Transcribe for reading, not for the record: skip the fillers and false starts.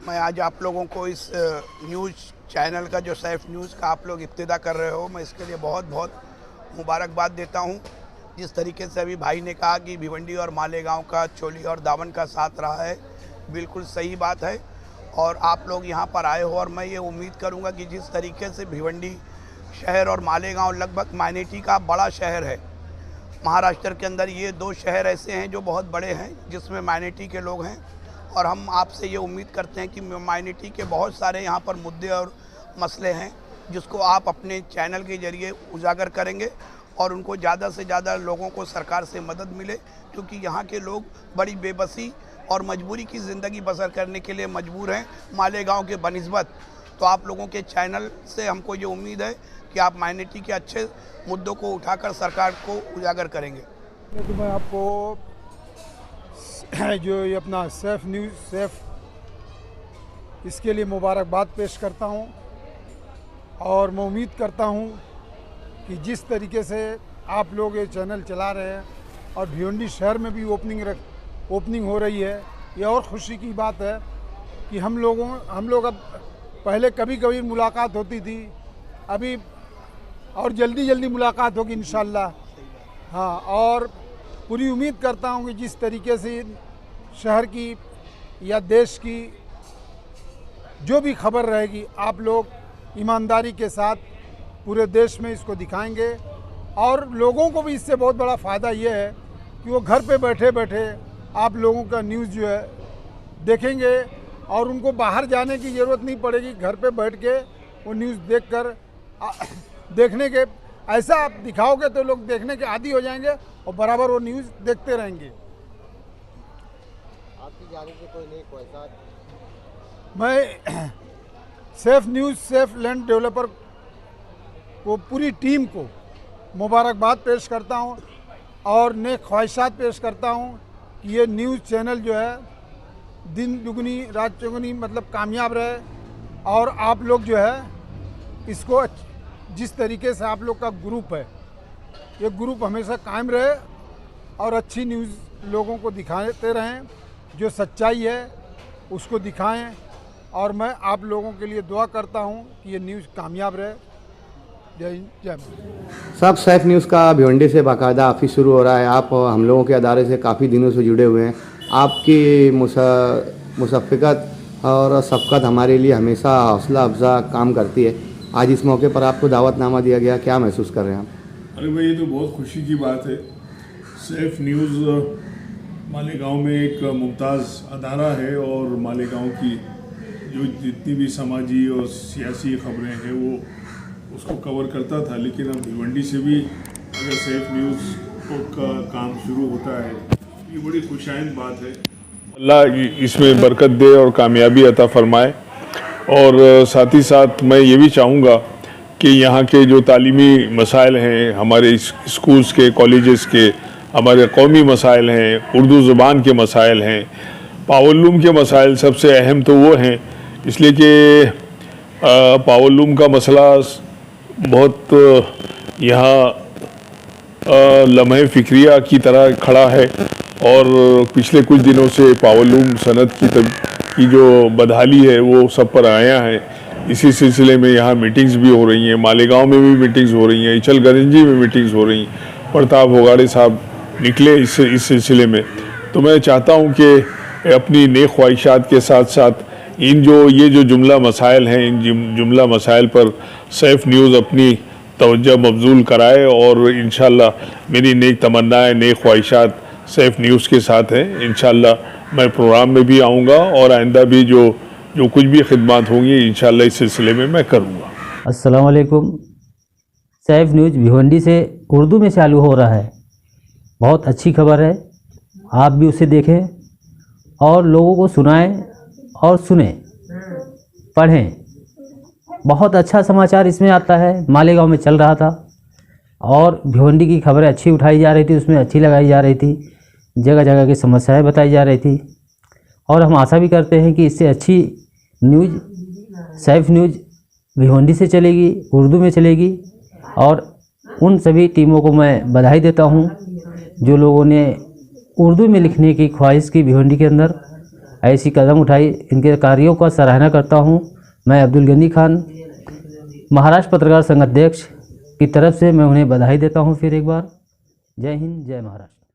मैं आज आप लोगों को इस न्यूज़ चैनल का जो सैफ न्यूज़ का आप लोग इब्तिदा कर रहे हो, मैं इसके लिए बहुत बहुत मुबारकबाद देता हूं। जिस तरीके से अभी भाई ने कहा कि भिवंडी और मालेगांव का चोली और दामन का साथ रहा है, बिल्कुल सही बात है। और आप लोग यहां पर आए हो और मैं ये उम्मीद करूंगा कि जिस तरीके से भिवंडी शहर और मालेगांव लगभग माइनॉरिटी का बड़ा शहर है, महाराष्ट्र के अंदर ये दो शहर ऐसे हैं जो बहुत बड़े हैं जिसमें माइनॉरिटी के लोग हैं। और हम आपसे ये उम्मीद करते हैं कि माइनॉरिटी के बहुत सारे यहाँ पर मुद्दे और मसले हैं जिसको आप अपने चैनल के ज़रिए उजागर करेंगे और उनको ज़्यादा से ज़्यादा लोगों को सरकार से मदद मिले, क्योंकि यहाँ के लोग बड़ी बेबसी और मजबूरी की ज़िंदगी बसर करने के लिए मजबूर हैं मालेगांव के बनिस्बत। तो आप लोगों के चैनल से हमको ये उम्मीद है कि आप माइनॉरिटी के अच्छे मुद्दों को उठाकर सरकार को उजागर करेंगे। तो मैं आपको जो ये अपना सैफ न्यूज़ सैफ, इसके लिए मुबारकबाद पेश करता हूं और मैं उम्मीद करता हूं कि जिस तरीके से आप लोग ये चैनल चला रहे हैं और भिवंडी शहर में भी ओपनिंग हो रही है, ये और खुशी की बात है कि हम लोग अब पहले कभी कभी मुलाकात होती थी, अभी और जल्दी मुलाकात होगी इंशाल्लाह। हाँ, और पूरी उम्मीद करता हूँ कि जिस तरीके से शहर की या देश की जो भी खबर रहेगी, आप लोग ईमानदारी के साथ पूरे देश में इसको दिखाएंगे और लोगों को भी इससे बहुत बड़ा फ़ायदा ये है कि वो घर पे बैठे बैठे आप लोगों का न्यूज़ जो है देखेंगे और उनको बाहर जाने की ज़रूरत नहीं पड़ेगी। घर पे बैठ के वो न्यूज़ देखने के ऐसा आप दिखाओगे तो लोग देखने के आदी हो जाएंगे और बराबर वो न्यूज़ देखते रहेंगे। आपकी जाने से कोई नहीं ख्वाहिशात? मैं Saif news Saif land developer को पूरी टीम को मुबारकबाद पेश करता हूं और नेक ख्वाहिशात पेश करता हूं कि ये न्यूज़ चैनल जो है दिन दुगनी रात चौगुनी मतलब कामयाब रहे और आप लोग जो है इसको जिस तरीके से आप लोग का ग्रुप है, ये ग्रुप हमेशा कायम रहे और अच्छी न्यूज़ लोगों को दिखाते रहें, जो सच्चाई है उसको दिखाएं। और मैं आप लोगों के लिए दुआ करता हूं कि ये न्यूज़ कामयाब रहे। जय हिंद, जय भारत। सब सैफ न्यूज़ का भिवंडी से बाकायदा ऑफिस शुरू हो रहा है। आप हम लोगों के अदारे से काफ़ी दिनों से जुड़े हुए हैं। आपकी मुशफ़क़त और शफ़क़त हमारे लिए हमेशा हौसला अफजा काम करती है। आज इस मौके पर आपको दावतनामा दिया गया, क्या महसूस कर रहे हैं आप? अरे भाई, ये तो बहुत खुशी की बात है। सैफ न्यूज़ मालेगांव में एक मुमताज़ अदारा है और मालेगांव की जो जितनी भी समाजी और सियासी ख़बरें हैं वो उसको कवर करता था, लेकिन अब भिवंडी से भी अगर सैफ न्यूज़ का काम शुरू होता है, ये बड़ी खुशाइंद बात है। अल्लाह इसमें बरकत दे और कामयाबी अता फरमाए। और साथ ही साथ मैं ये भी चाहूँगा कि यहाँ के जो तालीमी मसाइल हैं, हमारे स्कूल्स के, कॉलेजेस के, हमारे कौमी मसाइल हैं, उर्दू ज़ुबान के मसाइल हैं, पावरलूम के मसाइल सबसे अहम तो वो हैं, इसलिए कि पावरलूम का मसला बहुत यहाँ लम्हे फ़िक्रिया की तरह खड़ा है और पिछले कुछ दिनों से पावरलूम सनत की जो बदहाली है वो सब पर आया है। इसी सिलसिले में यहाँ मीटिंग्स भी हो रही हैं, मालेगांव में भी मीटिंग्स हो रही हैं, इचलकरंजी में मीटिंग्स हो रही हैं। प्रताप होगाड़े साहब निकले इस सिलसिले में। तो मैं चाहता हूँ कि अपनी नेक ख्वाहिशात के साथ साथ ये जो जुमला मसाइल हैं, इन जुमला मसाइल पर सैफ न्यूज़ अपनी तवज्जो मबजूल कराए और इंशाअल्लाह मेरी नेक तमन्नाएँ, नेक ख्वाहिशात सैफ न्यूज़ के साथ हैं। इंशाअल्लाह मैं प्रोग्राम में भी आऊँगा और आइंदा भी जो कुछ भी खिदमत होंगी इंशाअल्लाह इस सिलसिले में मैं करूँगा। अस्सलाम वालेकुम। सैफ न्यूज़ भिवंडी से उर्दू में चालू हो रहा है, बहुत अच्छी खबर है। आप भी उसे देखें और लोगों को सुनाएं और सुने, पढ़ें। बहुत अच्छा समाचार इसमें आता है। मालेगांव में चल रहा था और भिवंडी की खबरें अच्छी उठाई जा रही थी, उसमें अच्छी लगाई जा रही थी, जगह जगह की समस्याएं बताई जा रही थी। और हम आशा भी करते हैं कि इससे अच्छी न्यूज़ सैफ न्यूज़ भिवंडी से चलेगी, उर्दू में चलेगी। और उन सभी टीमों को मैं बधाई देता हूं जो लोगों ने उर्दू में लिखने की ख्वाहिश की भिवंडी के अंदर। ऐसी कदम उठाई, इनके कार्यों का सराहना करता हूँ। मैं अब्दुल गनी खान, महाराष्ट्र पत्रकार संघ अध्यक्ष की तरफ से मैं उन्हें बधाई देता हूँ फिर एक बार। जय हिंद, जय महाराष्ट्र।